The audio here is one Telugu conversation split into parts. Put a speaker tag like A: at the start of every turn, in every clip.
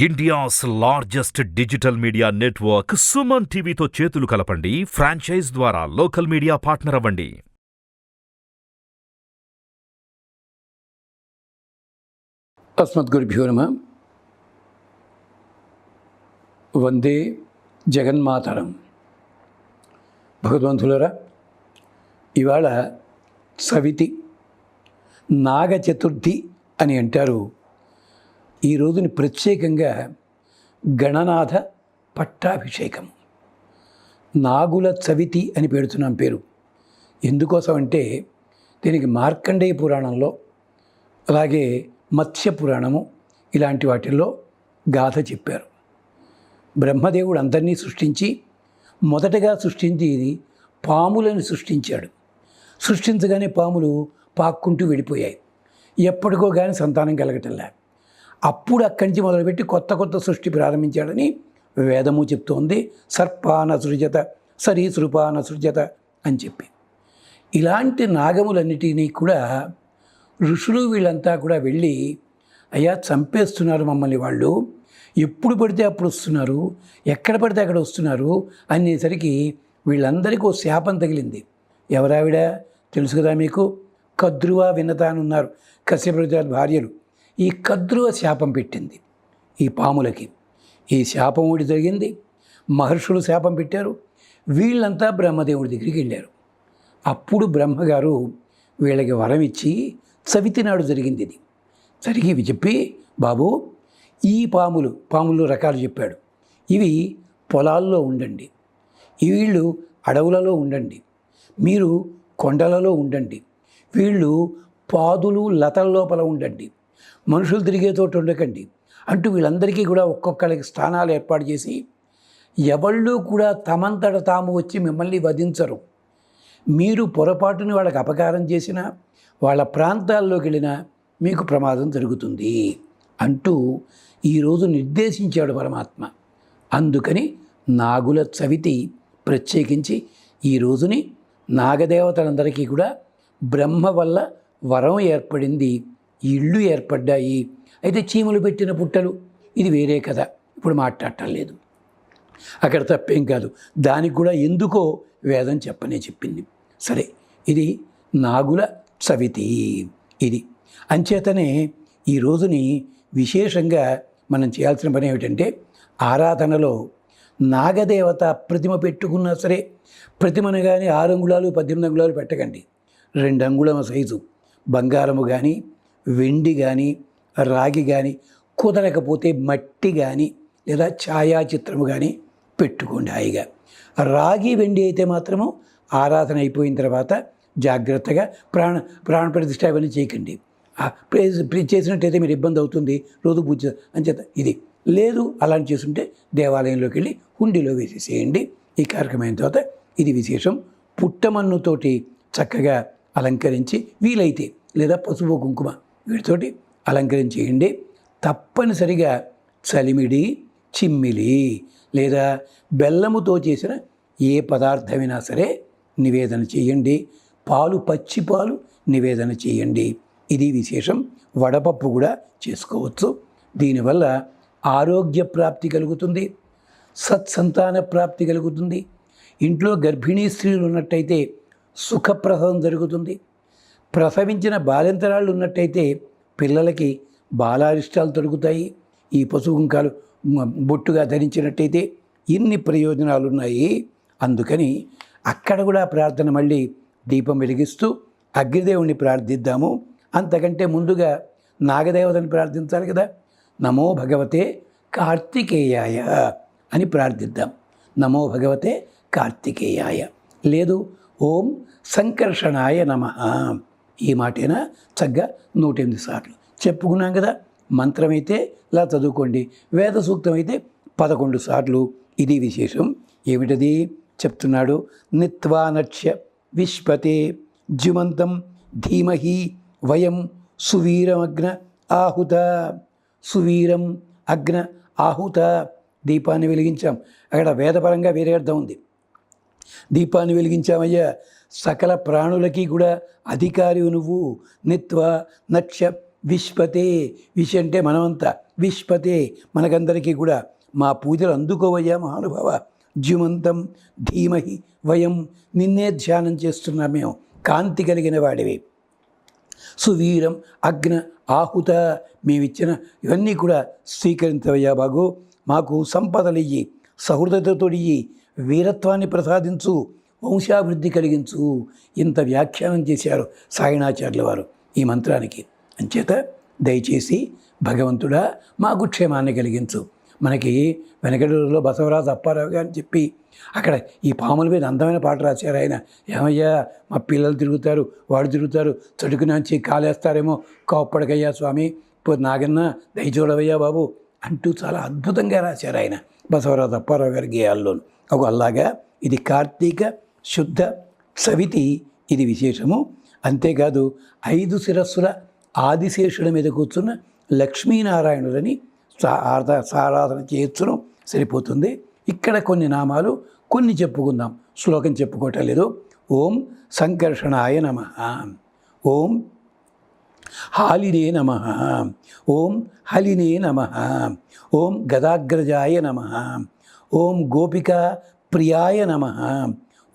A: India's largest digital media network Suman టీవీతో చేతులు కలపండి. ఫ్రాంచైజ్ ద్వారా లోకల్ మీడియా పార్ట్నర్ అవ్వండి.
B: అస్మద్గురుభ్యో నమః. వందే జగన్మాతరం. భగవంతులారా, ఇవాళ సవితి నాగ చతుర్థి అని అంటారు. ఈ రోజుని ప్రత్యేకంగా గణనాథ పట్టాభిషేకం, నాగుల చవితి అని పెడుతున్నాం పేరు. ఎందుకోసం అంటే దీనికి మార్కండేయ పురాణంలో, అలాగే మత్స్య పురాణము ఇలాంటి వాటిల్లో గాథ చెప్పారు. బ్రహ్మదేవుడు అందరినీ సృష్టించి మొదటగా సృష్టించి పాములను సృష్టించాడు. సృష్టించగానే పాములు పాక్కుంటూ వెళ్ళిపోయాయి. ఎప్పటికో కానీ సంతానం కలగటంలే. అప్పుడు అక్కడి నుంచి మొదలుపెట్టి కొత్త సృష్టి ప్రారంభించాడని వేదము చెప్తోంది. సర్పాన సృజత సరీసృపాన సృజత అని చెప్పి ఇలాంటి నాగములన్నిటినీ కూడా ఋషులు వీళ్ళంతా కూడా వెళ్ళి, అయ్యా చంపేస్తున్నారు మమ్మల్ని వాళ్ళు, ఎప్పుడు పడితే అప్పుడు వస్తున్నారు, ఎక్కడ పడితే అక్కడ వస్తున్నారు అనేసరికి వీళ్ళందరికీ ఓ శాపం తగిలింది. ఎవరావిడ తెలుసు కదా మీకు? కద్రువ వినత అని ఉన్నారు, కశ్యప భార్యలు. ఈ కద్రువ శాపం పెట్టింది ఈ పాములకి. ఈ శాపం ఒకటి జరిగింది. మహర్షులు శాపం పెట్టారు. వీళ్ళంతా బ్రహ్మదేవుడి దగ్గరికి వెళ్ళారు. అప్పుడు బ్రహ్మగారు వీళ్ళకి వరం ఇచ్చి, చవితి నాడు జరిగింది ఇది. జరిగి చెప్పి, బాబు ఈ పాములు రకాలు చెప్పాడు. ఇవి పొలాల్లో ఉండండి, వీళ్ళు అడవులలో ఉండండి, మీరు కొండలలో ఉండండి, వీళ్ళు పాదులు లతల లోపల ఉండండి, మనుషులు తిరిగే చోట ఉండకండి అంటూ వీళ్ళందరికీ కూడా ఒక్కొక్కరికి స్థానాలు ఏర్పాటు చేసి, ఎవళ్ళు కూడా తమంతట తాము వచ్చి మిమ్మల్ని వధించరు, మీరు పొరపాటుని వాళ్ళకి అపకారం చేసినా, వాళ్ళ ప్రాంతాల్లోకి వెళ్ళినా మీకు ప్రమాదం జరుగుతుంది అంటూ ఈరోజు నిర్దేశించాడు పరమాత్మ. అందుకని నాగుల చవితి ప్రత్యేకించి ఈ రోజుని నాగదేవతలందరికీ కూడా బ్రహ్మ వల్ల వరం ఏర్పడింది, ఇళ్ళు ఏర్పడ్డాయి. అయితే చీమలు పెట్టిన పుట్టలు ఇది వేరే కదా, ఇప్పుడు మాట్లాడటం లేదు. అక్కడ తప్పేం కాదు, దానికి కూడా ఎందుకో వేదం చెప్పింది. సరే, ఇది నాగుల చవితి. ఇది అంచేతనే ఈ రోజుని విశేషంగా మనం చేయాల్సిన పని ఏమిటంటే, ఆరాధనలో నాగదేవత ప్రతిమ పెట్టుకున్నా సరే, ప్రతిమను కానీ 6 అంగుళాలు 18 అంగుళాలు పెట్టకండి. 2 అంగుళం సైజు బంగారము కానీ, వెండి కానీ, రాగి కానీ, కుదరకపోతే మట్టి కానీ లేదా ఛాయాచిత్రము కానీ పెట్టుకోండి హాయిగా. రాగి వెండి అయితే మాత్రము ఆరాధన అయిపోయిన తర్వాత జాగ్రత్తగా ప్రాణ ప్రతిష్ఠ ఇవన్నీ చేయకండి. చేసినట్టయితే మీరు ఇబ్బంది అవుతుంది, రోజు పూజ అంచేత ఇది లేదు. అలాంటి చేస్తుంటే దేవాలయంలోకి వెళ్ళి హుండీలో వేసేసేయండి. ఈ కార్యక్రమం అయిన తర్వాత ఇది విశేషం. పుట్టమన్నుతోటి చక్కగా అలంకరించి, వీలైతే లేదా పసుపు కుంకుమ వీటితోటి అలంకరించేయండి. తప్పనిసరిగా చలిమిడి, చిమ్మిలి లేదా బెల్లముతో చేసిన ఏ పదార్థమైనా సరే నివేదన చేయండి. పచ్చి పాలు నివేదన చేయండి. ఇది విశేషం. వడపప్పు కూడా చేసుకోవచ్చు. దీనివల్ల ఆరోగ్య ప్రాప్తి కలుగుతుంది, సత్సంతాన ప్రాప్తి కలుగుతుంది. ఇంట్లో గర్భిణీ స్త్రీలు ఉన్నట్టయితే సుఖప్రసవం జరుగుతుంది. ప్రసవించిన బాలింతరాళ్ళు ఉన్నట్టయితే పిల్లలకి బాలారిష్టాలు దొరుకుతాయి. ఈ పసుపు కుంకాలు బొట్టుగా ధరించినట్టయితే ఇన్ని ప్రయోజనాలు ఉన్నాయి. అందుకని అక్కడ కూడా ప్రార్థన, మళ్ళీ దీపం వెలిగిస్తూ అగ్నిదేవుణ్ణి ప్రార్థిద్దాము. అంతకంటే ముందుగా నాగదేవతని ప్రార్థించాలి కదా. నమో భగవతే కార్తికేయాయ అని ప్రార్థిద్దాం. నమో భగవతే కార్తికేయాయ, లేదు ఓం సంకర్షణాయ నమః, ఈ మాటైనా చక్కగా 108 సార్లు చెప్పుకున్నాం కదా. మంత్రమైతే ఇలా చదువుకోండి, వేద సూక్తం అయితే 11 సార్లు. ఇది విశేషం. ఏమిటది చెప్తున్నాడు? నిత్వానక్ష్య విశ్వతే జ్యుమంతం ధీమహి వయం సువీరమగ్న ఆహుత. సువీరం అగ్న ఆహుత. దీపాన్ని వెలిగించాం. అక్కడ వేదపరంగా వేరే అర్థం ఉంది. దీపాన్ని వెలిగించామయ్యా, సకల ప్రాణులకి కూడా అధికారి నువ్వు. నిత్వ నక్ష విశ్వతే, విష్ అంటే మనమంతా, విశ్వతే మనకందరికీ కూడా మా పూజలు అందుకోవయ్యా మహానుభావ. జ్యుమంతం ధీమహి వయం, నిన్నే ధ్యానం చేస్తున్నాం మేము, కాంతి కలిగిన వాడివి. సువీరం అగ్న ఆహుత, మేమిచ్చిన ఇవన్నీ కూడా స్వీకరించవయ్యా బాగు. మాకు సంపదలియ్యి, సహృదయతోడియ్యి, వీరత్వాన్ని ప్రసాదించు, వంశాభివృద్ధి కలిగించు. ఇంత వ్యాఖ్యానం చేశారు సాయణాచార్యుల వారు ఈ మంత్రానికి. అంచేత దయచేసి భగవంతుడా మాకు క్షేమాన్ని కలిగించు. మనకి వెనకడూరులో బసవరాజు అప్పారావు గారు అని చెప్పి అక్కడ ఈ పాముల మీద అందమైన పాట రాశారు ఆయన. ఏమయ్యా మా పిల్లలు తిరుగుతారు, వాడు తిరుగుతారు, చటుకునంచి కాలేస్తారేమో, కోప్పడికయ్యా స్వామి, నాగన్న దయచూడవయ్యా బాబు అంటూ చాలా అద్భుతంగా రాశారు ఆయన బసవరాజు అప్పారావు గారి గేయాల్లోను. అలాగా ఇది కార్తీక శుద్ధ సవితి, ఇది విశేషము. అంతేకాదు 5 శిరస్సుల ఆదిశేషుల మీద కూర్చున్న లక్ష్మీనారాయణులని ఆరాధన చేయొచ్చును, సరిపోతుంది. ఇక్కడ కొన్ని నామాలు కొన్ని చెప్పుకుందాం, శ్లోకం చెప్పుకోవటం లేదు. ఓం సంకర్షణాయ నమః, ఓం హాలినే నమః, ఓం హలినే నమః, ఓం గదాగ్రజాయ నమః, ఓం గోపికా ప్రియాయ నమః,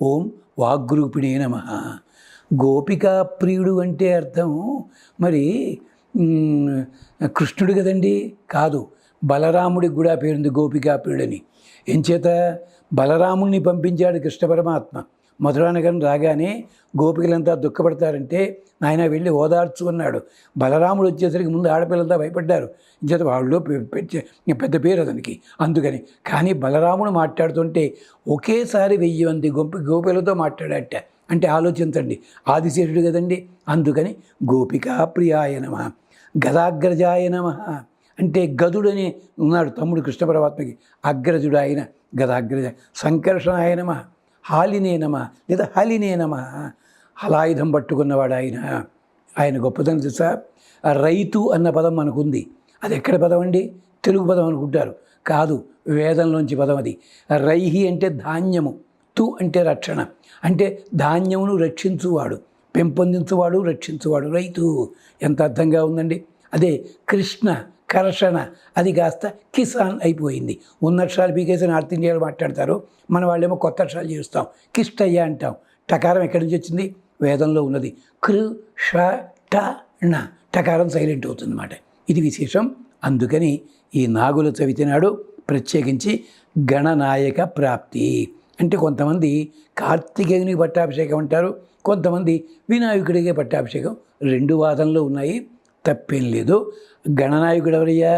B: ఓం వాగ్రూపిణే నమః. గోపికా ప్రియుడు అంటే అర్థం మరి కృష్ణుడు కదండి, కాదు, బలరాముడికి కూడా పేరుంది గోపికా ప్రియుడని. ఎంచేత బలరాముడిని పంపించాడు కృష్ణ పరమాత్మ. మధురానగరం రాగానే గోపికలంతా దుఃఖపడతారంటే నాయన వెళ్ళి ఓదార్చు అన్నాడు. బలరాముడు వచ్చేసరికి ముందు ఆడపిల్లలంతా భయపడ్డారు. ఇంచేత వాళ్ళు పెద్ద పేరు అతనికి, అందుకని. కానీ బలరాముడు మాట్లాడుతుంటే ఒకేసారి 1000 మంది గోపికలతో మాట్లాడట. అంటే ఆలోచించండి, ఆదిశేషుడు కదండి, అందుకని గోపికా ప్రియాయ నమః, గదాగ్రజాయ నమః. అంటే గదుడని ఉన్నాడు తమ్ముడు కృష్ణ పరమాత్మకి, అగ్రజుడు ఆయన గదాగ్రజ. సంకర్షణాయ నమః, హాలినే నమః లేదా హలినే నమః, హలాయుధం పట్టుకున్నవాడు ఆయన. ఆయన గొప్పతనం తెలుసా? రైతు అన్న పదం మనకుంది, అది ఎక్కడ పదం అండి? తెలుగు పదం అనుకుంటారు, కాదు, వేదంలోంచి పదం అది. రైహి అంటే ధాన్యము, తు అంటే రక్షణ, అంటే ధాన్యమును రక్షించువాడు, పెంపొందించువాడు, రక్షించువాడు రైతు. ఎంత అర్థంగా ఉందండి. అదే కృష్ణ కర్షణ, అది కాస్త కిసాన్ అయిపోయింది. ఉన్న అక్షరాలు పీకేసి నార్త్ ఇండియాలో మాట్లాడతారు, మన వాళ్ళేమో కొత్త అక్షరాలు చేస్తాం, కిష్టయ్య అంటాం. టకారం ఎక్కడి నుంచి వచ్చింది? వేదంలో ఉన్నది. కృ ష ట ణ, టకారం సైలెంట్ అవుతుంది అన్నమాట. ఇది విశేషం. అందుకని ఈ నాగుల చవితి నాడు ప్రత్యేకించి గణనాయక ప్రాప్తి అంటే కొంతమంది కార్తీకేయునికి పట్టాభిషేకం అంటారు, కొంతమంది వినాయకుడికే పట్టాభిషేకం. 2 వాదనలు ఉన్నాయి, తప్పేం లేదు. గణనాయకుడు ఎవరయ్యా?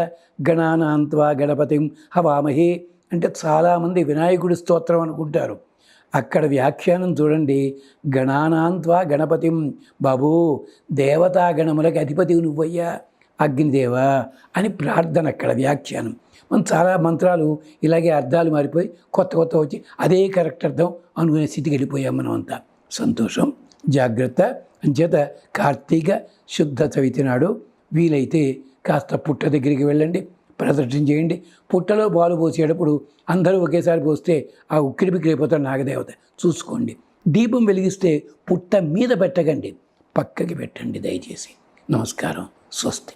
B: గణానాంత్వా గణపతిం హవామహే అంటే చాలామంది వినాయకుడి స్తోత్రం అనుకుంటారు. అక్కడ వ్యాఖ్యానం చూడండి, గణానాంత్వా గణపతిం, బాబు దేవతాగణములకు అధిపతి నువ్వయ్యా అగ్నిదేవ అని ప్రార్థన అక్కడ వ్యాఖ్యానం. మనం చాలా మంత్రాలు ఇలాగే అర్థాలు మారిపోయి కొత్త వచ్చి అదే కరెక్ట్ అర్థం అనుకునే స్థితికి వెళ్ళిపోయాం మనం అంతా. సంతోషం, జాగ్రత్త. అంచేత కార్తీక శుద్ధ చవితి నాడు వీలైతే కాస్త పుట్ట దగ్గరికి వెళ్ళండి, ప్రదర్శన చేయండి. పుట్టలో పాలు పోసేటప్పుడు అందరూ ఒకేసారి పోస్తే ఆ ఉక్కిరి బిక్కిరి అయిపోతారు నాగదేవత, చూసుకోండి. దీపం వెలిగిస్తే పుట్ట మీద పెట్టకండి, పక్కకి పెట్టండి దయచేసి. నమస్కారం, స్వస్తి.